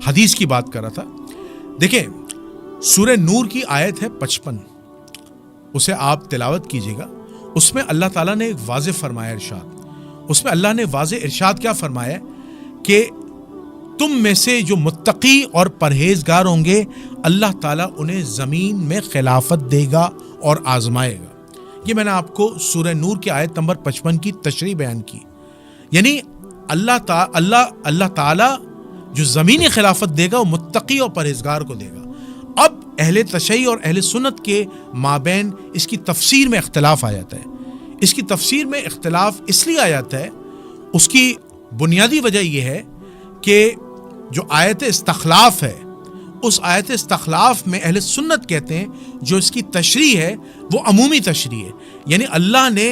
حدیث کی بات کر رہا تھا. دیکھیں سورہ نور کی آیت ہے 55، اسے آپ تلاوت کیجئے گا. اس میں اللہ تعالیٰ نے ایک واضح فرمایا ارشاد. اس میں اللہ نے واضح ارشاد کیا فرمایا کہ تم میں سے جو متقی اور پرہیزگار ہوں گے اللہ تعالیٰ انہیں زمین میں خلافت دے گا اور آزمائے گا. یہ میں نے آپ کو سورہ نور کی آیت نمبر 55 کی تشریح بیان کی. یعنی اللہ تعالیٰ جو زمینی خلافت دے گا وہ متقی اور پرہیزگار کو دے گا. اب اہل تشیع اور اہل سنت کے مابین اس کی تفسیر میں اختلاف آ جاتا ہے. اس کی تفسیر میں اختلاف اس لیے آ جاتا ہے، اس کی بنیادی وجہ یہ ہے کہ جو آیت استخلاف ہے اس آیت استخلاف میں اہل سنت کہتے ہیں جو اس کی تشریح ہے وہ عمومی تشریح ہے. یعنی اللہ نے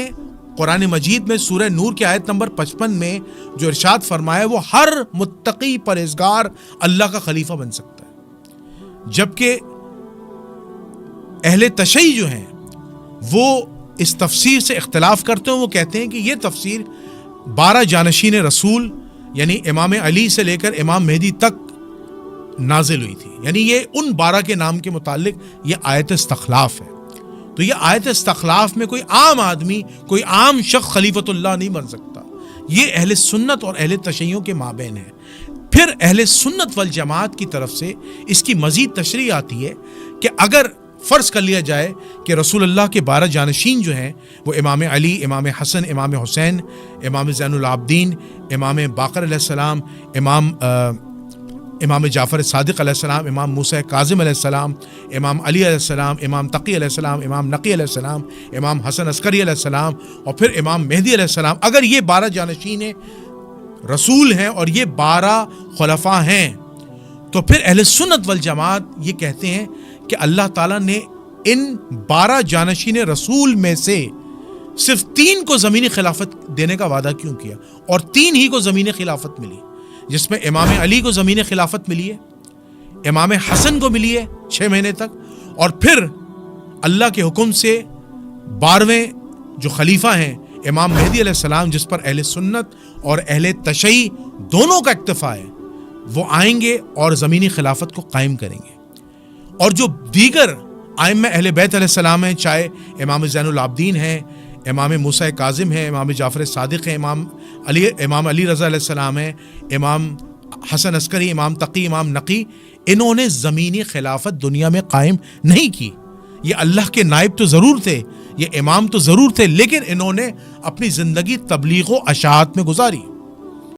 قرآن مجید میں سورہ نور کی آیت نمبر 55 میں جو ارشاد فرمایا وہ ہر متقی پرہیزگار اللہ کا خلیفہ بن سکتا ہے. جبکہ اہل تشیع جو ہیں وہ اس تفسیر سے اختلاف کرتے ہیں. وہ کہتے ہیں کہ یہ تفسیر 12 جانشین رسول یعنی امام علی سے لے کر امام مہدی تک نازل ہوئی تھی. یعنی یہ ان 12 کے نام کے متعلق یہ آیت استخلاف ہے. تو یہ آیت استخلاف میں کوئی عام آدمی، کوئی عام شخص خلیفۃ اللہ نہیں بن سکتا. یہ اہل سنت اور اہل تشیعوں کے مابین ہے. پھر اہل سنت والجماعت کی طرف سے اس کی مزید تشریح آتی ہے کہ اگر فرض کر لیا جائے کہ رسول اللہ کے 12 جانشین جو ہیں وہ امام علی، امام حسن، امام حسین، امام زین العابدین، امام باقر علیہ السلام، امام جعفر صادق علیہ السلام، امام موسیٰ کاظم علیہ السلام، امام علی علیہ السلام، امام تقی علیہ السلام، امام نقی علیہ السلام، امام حسن عسکری علیہ السلام اور پھر امام مہدی علیہ السلام، اگر یہ 12 جانشین رسول ہیں اور یہ 12 خلفاء ہیں تو پھر اہل سنت والجماعت یہ کہتے ہیں کہ اللہ تعالیٰ نے ان 12 جانشین رسول میں سے صرف 3 کو زمینی خلافت دینے کا وعدہ کیوں کیا، اور 3 ہی کو زمینی خلافت ملی، جس میں امام علی کو زمینی خلافت ملی ہے، امام حسن کو ملی ہے 6 مہینے تک، اور پھر اللہ کے حکم سے 12ویں جو خلیفہ ہیں امام مہدی علیہ السلام، جس پر اہل سنت اور اہل تشیع دونوں کا اکتفا ہے، وہ آئیں گے اور زمینی خلافت کو قائم کریں گے. اور جو دیگر ائمہ اہل بیت علیہ السلام ہیں، چاہے امام زین العابدین ہیں، امام موسیٰ کاظم ہیں، امام جعفر صادق ہیں، امام علی رضا علیہ السلام ہیں، امام حسن عسکری، امام تقی، امام نقی، انہوں نے زمینی خلافت دنیا میں قائم نہیں کی. یہ اللہ کے نائب تو ضرور تھے، یہ امام تو ضرور تھے، لیکن انہوں نے اپنی زندگی تبلیغ و اشاعت میں گزاری.